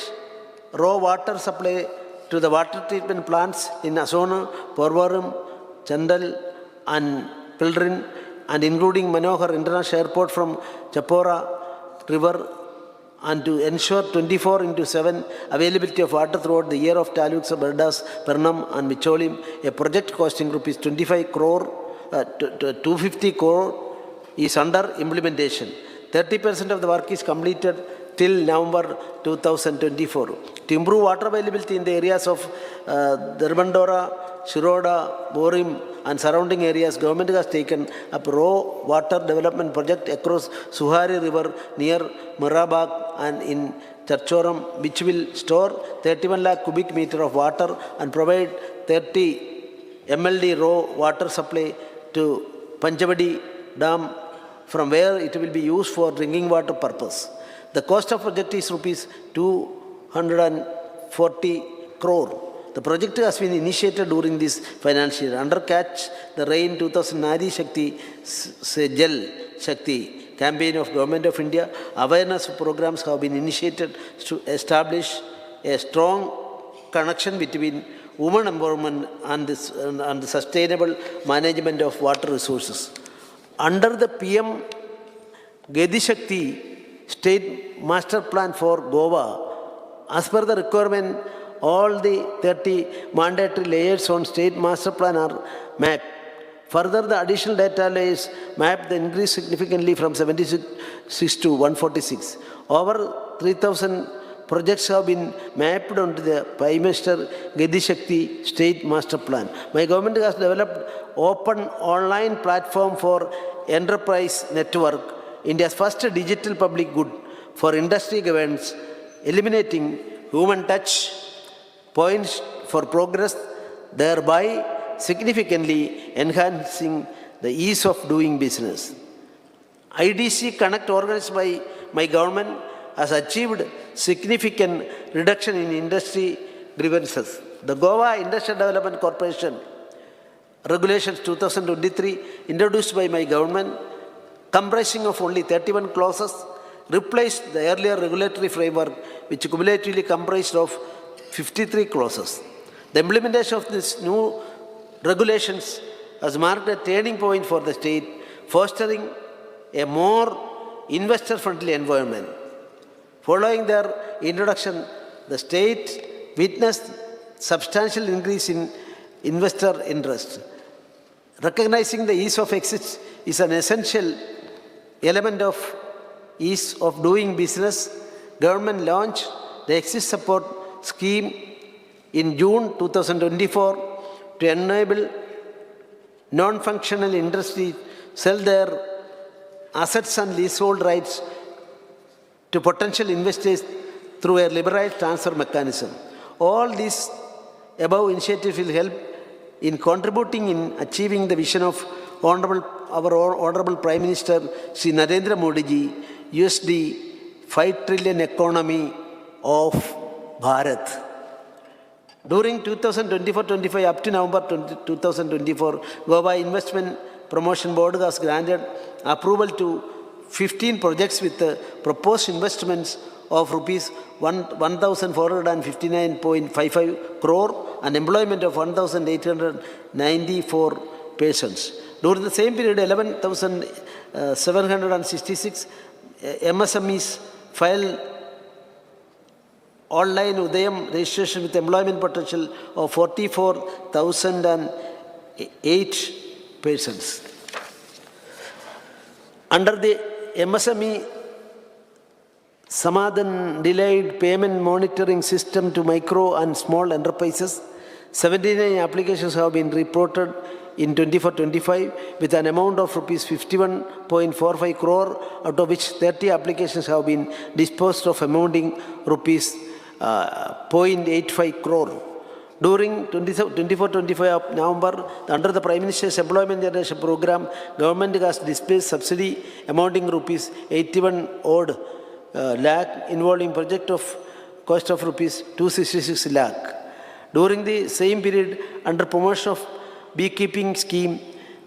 raw water supply to the water treatment plants in Asona, Porvaram, Chandal and Pilrin, and including Manohar International Airport from Chapora River, and to ensure 24/7 availability of water throughout the year of taluks of Bardas, Pernam and Micholim. A project costing rupees 25 crore, 250 crore is under implementation. 30% of the work is completed till November 2024. To improve water availability in the areas of Darbandora, Shiroda, Borim and surrounding areas, government has taken up raw water development project across Suhari River near Murabag and in Charchoram, which will store 31 lakh cubic meter of water and provide 30 MLD raw water supply to Panchavadi Dam, from where it will be used for drinking water purpose. The cost of project is rupees 240 crore. The project has been initiated during this financial year. Under Catch the Rain 2000 Nari Shakti Jal Shakti campaign of Government of India, awareness programs have been initiated to establish a strong connection between women empowerment and the sustainable management of water resources. Under the PM Gedi Shakti State Master Plan for Goa, as per the requirement, all the 30 mandatory layers on State Master Plan are mapped. Further, the additional data layers mapped the increase significantly from 76 to 146. Over 3,000 projects have been mapped onto the Prime Minister Gedi Shakti State Master Plan. My government has developed open online platform for enterprise network, India's first digital public good for industry governance, eliminating human touch points for progress, thereby significantly enhancing the ease of doing business. IDC Connect, organized by my government, has achieved significant reduction in industry grievances. The Goa Industrial Development Corporation Regulations 2023, introduced by my government, comprising of only 31 clauses, replaced the earlier regulatory framework, which cumulatively comprised of 53 clauses. The implementation of these new regulations has marked a turning point for the state, fostering a more investor-friendly environment. Following their introduction, the state witnessed substantial increase in investor interest. Recognizing the ease of exit is an essential element of ease of doing business. Government launched the exit support scheme in June 2024 to enable non-functional industry sell their assets and leasehold rights to potential investors through a liberalized transfer mechanism. All these above initiatives will help in contributing in achieving the vision of our Honorable Prime Minister Shri Narendra Modi ji, USD 5 trillion economy of Bharat. During 2024-25 up to November 2024, Goa Investment Promotion Board has granted approval to 15 projects with proposed investments of rupees 1,459.55 crore and employment of 1,894 persons. During the same period, 11,766 MSMEs filed online Udayam registration with employment potential of 44,008 persons. Under the MSME Samadhan delayed payment monitoring system to micro and small enterprises, 79 applications have been reported in 24-25 with an amount of rupees 51.45 crore, out of which 30 applications have been disposed of amounting rupees 0.85 crore. During 24-25 of November, under the Prime Minister's Employment Generation Program, government has disbursed subsidy amounting rupees 81 odd lakh, involving project of cost of rupees 266 lakh. During the same period, under promotion of beekeeping scheme,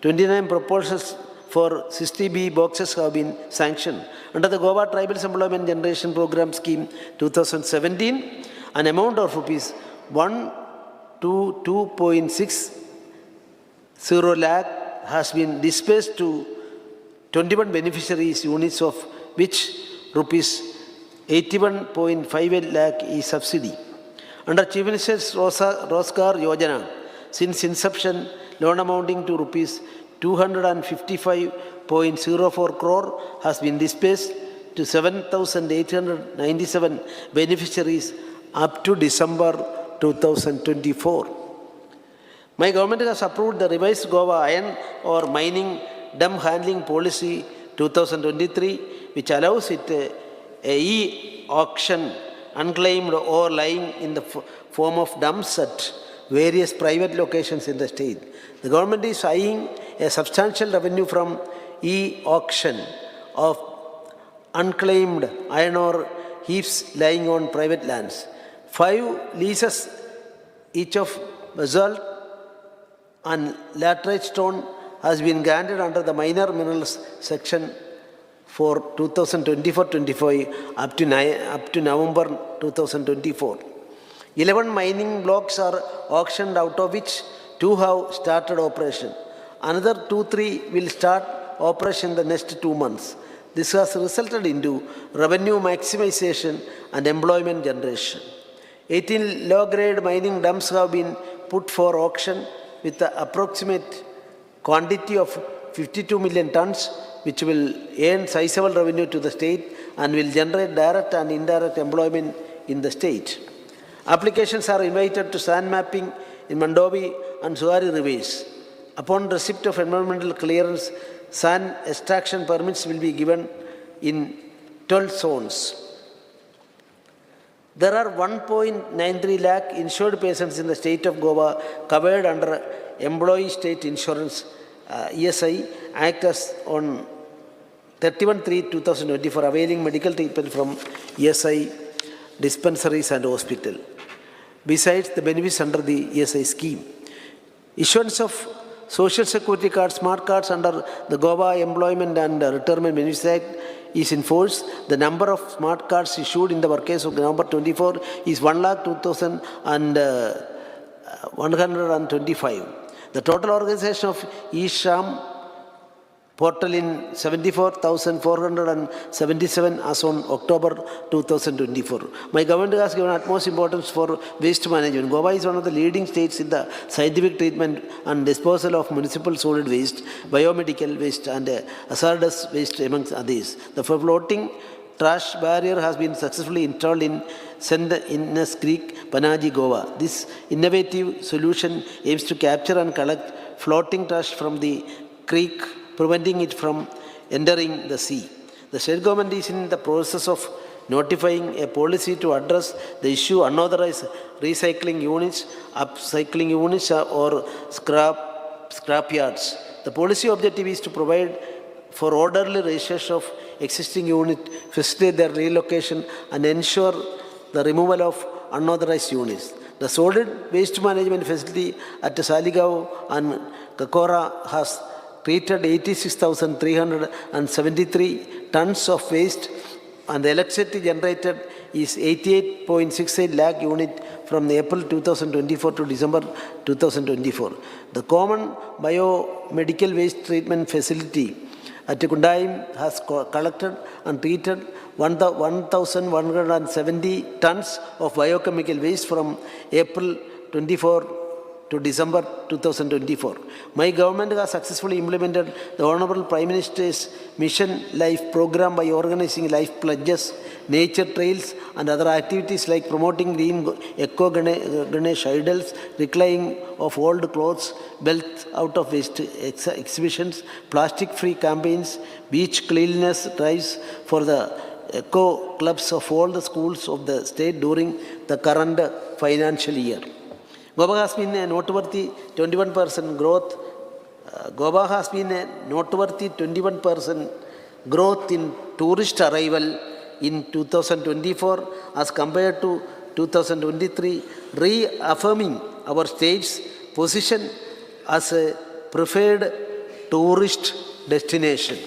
29 proposals for 60B boxes have been sanctioned. Under the Goa Tribal Employment Generation Program Scheme 2017, an amount of rupees 1 to 2.6 lakh has been dispersed to 21 beneficiaries units, of which rupees 81.58 lakh is subsidy. Under Chief Minister's Rozgar Yojana, since inception, loan amounting to rupees 255.04 crore has been dispersed to 7,897 beneficiaries up to December 2024. My government has approved the revised Goa iron ore mining dump handling policy 2023, which allows it a e-auction unclaimed ore lying in the form of dumps at various private locations in the state. The government is eyeing a substantial revenue from e-auction of unclaimed iron ore heaps lying on private lands. 5 leases, each of basalt and laterite stone, has been granted under the minor minerals section for 2024-25 up to November 2024. 11 mining blocks are auctioned, out of which 2 have started operation. Another 2-3 will start operation in the next 2 months. This has resulted into revenue maximization and employment generation. 18 low-grade mining dumps have been put for auction with the approximate quantity of 52 million tons, which will earn sizable revenue to the state and will generate direct and indirect employment in the state. Applications are invited to sand mapping in Mandovi and Suwari rivers. Upon receipt of environmental clearance, sand extraction permits will be given in 12 zones. There are 1.93 lakh insured persons in the state of Goa covered under Employee State Insurance ESI Act as on 31/3/2024, availing medical treatment from ESI dispensaries and hospital. Besides the benefits under the ESI scheme, issuance of Social Security cards, smart cards under the Goa Employment and Retirement Benefits Act is in force. The number of smart cards issued in the workers of November 24 is 1,02,125. The total organization of eSham portal in 74,477 as on October 2024. My government has given utmost importance for waste management. Goa is one of the leading states in the scientific treatment and disposal of municipal solid waste, biomedical waste and hazardous waste amongst others. The floating trash barrier has been successfully installed in St. Innes Creek, Panaji, Goa. This innovative solution aims to capture and collect floating trash from the creek, preventing it from entering the sea. The state government is in the process of notifying a policy to address the issue unauthorized recycling units, upcycling units or scrap yards. The policy objective is to provide for orderly registration of existing units, facilitate their relocation and ensure the removal of unauthorized units. The solid waste management facility at Saligaon and Kakora has treated 86,373 tons of waste, and the electricity generated is 88.68 lakh unit from April 2024 to December 2024. The common biomedical waste treatment facility at Kundayam has collected and treated 1,170 tons of biochemical waste from April 24 to December 2024. My government has successfully implemented the Honorable Prime Minister's Mission Life program by organizing life pledges, nature trails and other activities like promoting green eco-Ganesh idols, reclaiming of old clothes, wealth out of waste exhibitions, plastic-free campaigns, beach cleanliness drives for the eco clubs of all the schools of the state during the current financial year. Goa has been a noteworthy 21% growth. Goa has been a noteworthy 21% growth in tourist arrival in 2024 as compared to 2023, reaffirming our state's position as a preferred tourist destination.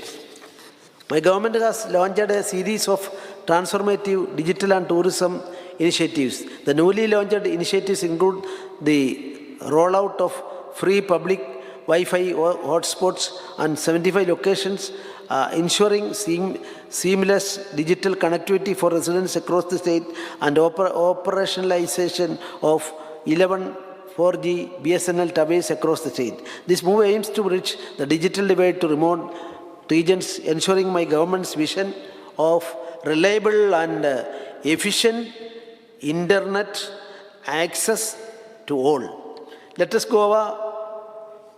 My government has launched a series of transformative digital and tourism initiatives. The newly launched initiatives include the rollout of free public Wi-Fi hotspots and 75 locations, ensuring seamless digital connectivity for residents across the state, and operationalization of 11 4G BSNL towers across the state. This move aims to bridge the digital divide to remote regions, ensuring my government's vision of reliable and efficient internet access to all. Let us go over.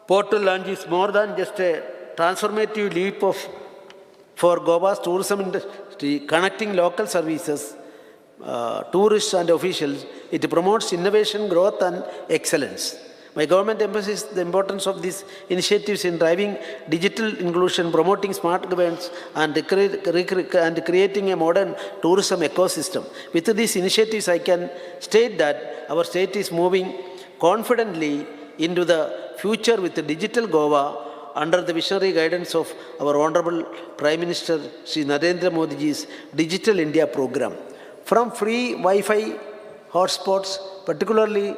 Portal launch is more than just a transformative leap for Goa's tourism industry, connecting local services, tourists and officials. It promotes innovation, growth and excellence. My government emphasizes the importance of these initiatives in driving digital inclusion, promoting smart governance and creating a modern tourism ecosystem. With these initiatives, I can state that our state is moving confidently into the future with the digital Goa under the visionary guidance of our Honorable Prime Minister Shri Narendra Modi's Digital India program. From free Wi-Fi hotspots, particularly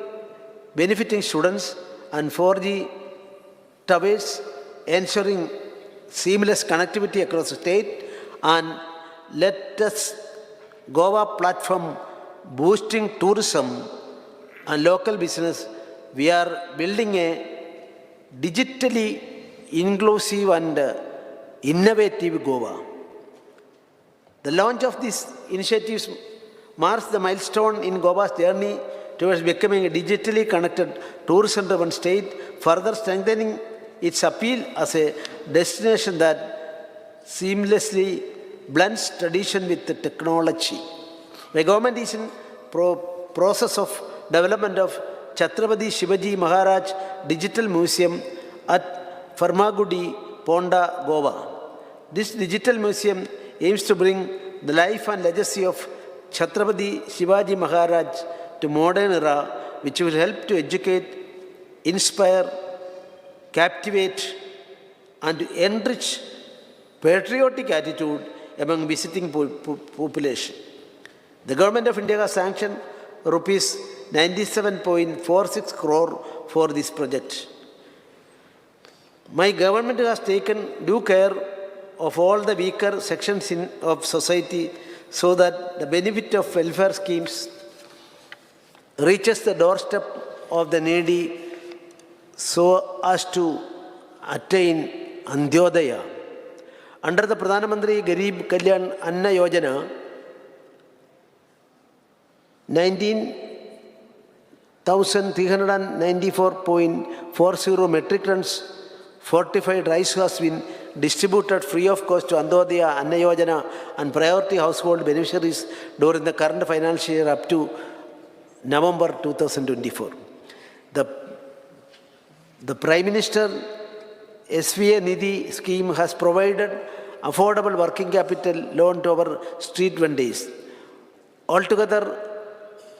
benefiting students, and 4G towers, ensuring seamless connectivity across the state, and let us Goa platform boosting tourism and local business. We are building a digitally inclusive and innovative Goa. The launch of these initiatives marks the milestone in Goa's journey towards becoming a digitally connected tourism-driven state, further strengthening its appeal as a destination that seamlessly blends tradition with the technology. The government is in process of development of Chhatrapati Shivaji Maharaj Digital Museum at Farmagudi, Ponda, Goa. This digital museum aims to bring the life and legacy of Chhatrapati Shivaji Maharaj to modern era, which will help to educate, inspire, captivate, and enrich patriotic attitude among visiting population. The Government of India has sanctioned rupees 97.46 crore for this project. My government has taken due care of all the weaker sections of society so that the benefit of welfare schemes reaches the doorstep of the needy so as to attain Antyodaya. Under the Pradhan Mantri Garib Kalyan Anna Yojana, 19,394.40 metric tons fortified rice has been distributed free of cost to Antyodaya, Anna Yojana and priority household beneficiaries during the current financial year up to November 2024. The Prime Minister SVA Nidhi scheme has provided affordable working capital loan to our street vendors. Altogether,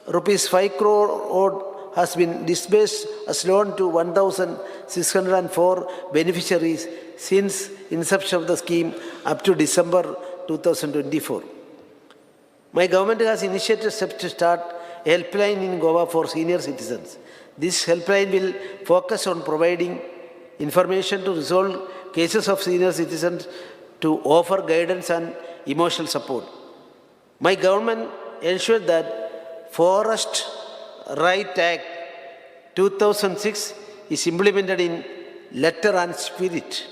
rupees 5 crore has been disbursed as loan to 1,604 beneficiaries since inception of the scheme up to December 2024. My government has initiated steps to start a helpline in Goa for senior citizens. This helpline will focus on providing information to resolve cases of senior citizens, to offer guidance and emotional support. My government ensured that Forest Right Act 2006 is implemented in letter and spirit.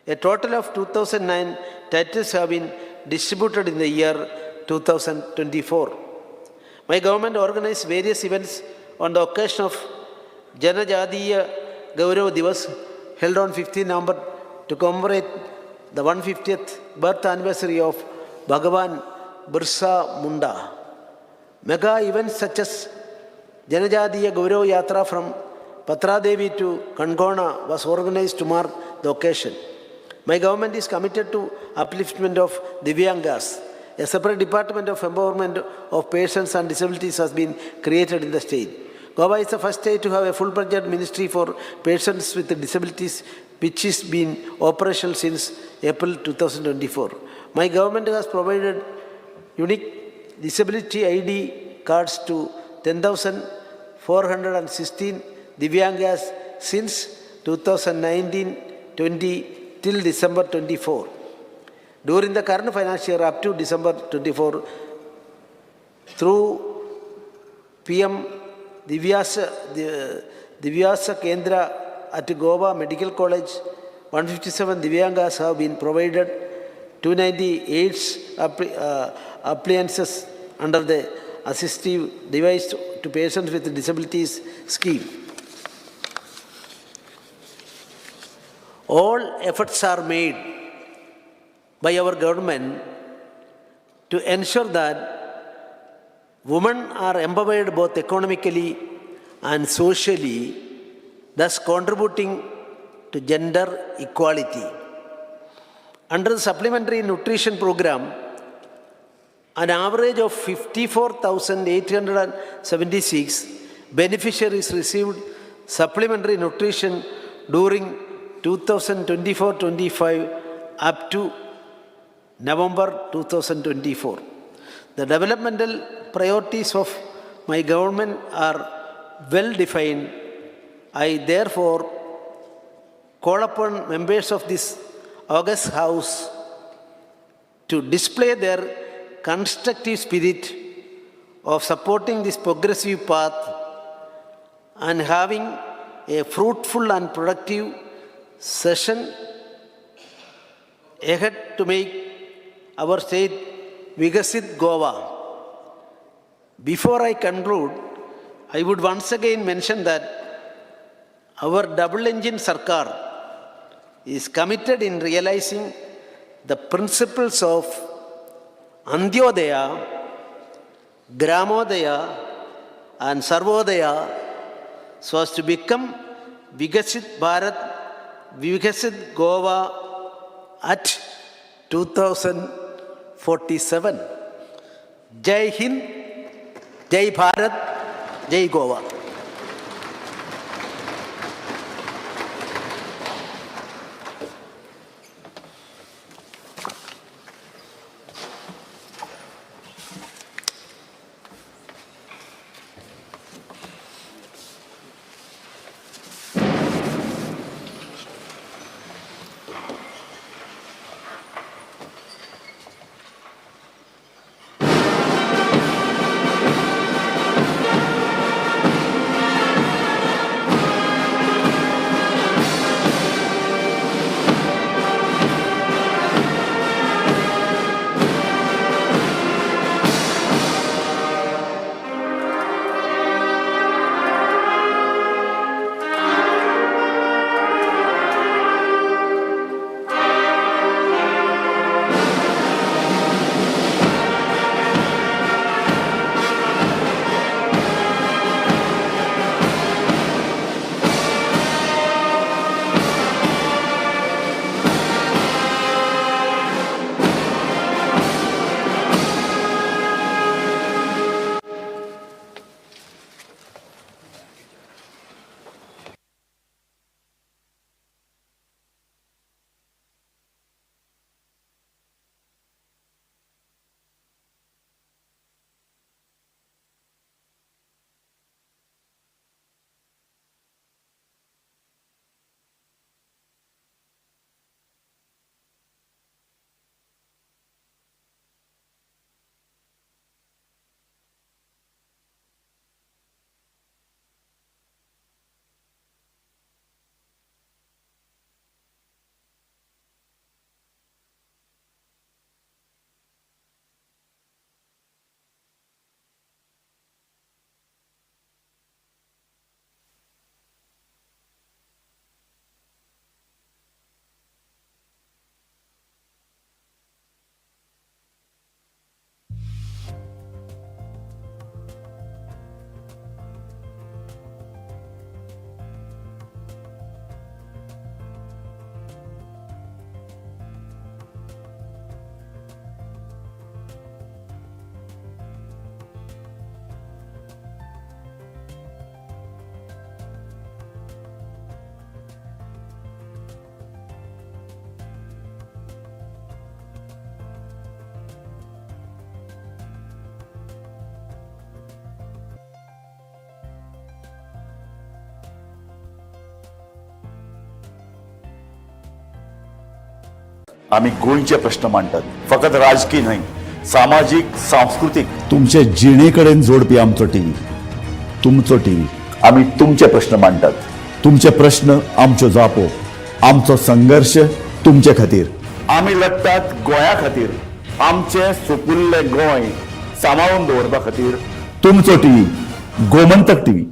A total of 2009 titles have been distributed in the year 2024. My government organized various events on the occasion of Janajadiya Gaurav Divas held on 15 November to commemorate the 150th birth anniversary of Bhagavan Birsa Munda. Mega events such as Janajadiya Gaurav Yatra from Patradevi to Kangona was organized to mark the occasion. My government is committed to upliftment of Divyangas. A separate department of empowerment of persons and disabilities has been created in the state. Goa is the first state to have a full-budget ministry for persons with disabilities, which has been operational since April 2024. My government has provided unique disability ID cards to 10,416 Divyangas since 2019-20 till December 24. During the current financial year up to December 24, through PM Divyasa Kendra at Goa Medical College, 157 Divyangas have been provided 298 appliances under the assistive device to patients with disabilities scheme. All efforts are made by our government to ensure that women are empowered both economically and socially, thus contributing to gender equality. Under the supplementary nutrition program, an average of 54,876 beneficiaries received supplementary nutrition during 2024-25 up to November 2024. The developmental priorities of my government are well defined. I therefore call upon members of this august House to display their constructive spirit of supporting this progressive path and having a fruitful and productive session ahead to make our state Vikasit Goa. Before I conclude, I would once again mention that our double-engine Sarkar is committed in realizing the principles of Antyodaya, Gramodaya and Sarvodaya so as to become Vikasit Bharat, Vikasit Goa at 2047. Jai Hind, Jai Bharat, Jai Goa. आम्ही गोंयचे प्रश्न मांडटात, फकत राजकीय न्हय, सामाजिक सांस्कृतिक. तुमचे जिणेकडेन जोडपी आमचो टीव्ही, तुमचो टीव्ही. आम्ही तुमचे प्रश्न मांडटात. तुमचे प्रश्न आमच्यो जापो, आमचो संघर्ष तुमचे खातीर. आम्ही लढटात गोंया खातीर, आमचे सुपुल्ले गोंय सांबाळून दवरपा खातीर. तुमचो टीव्ही, गोमंतक टीव्ही.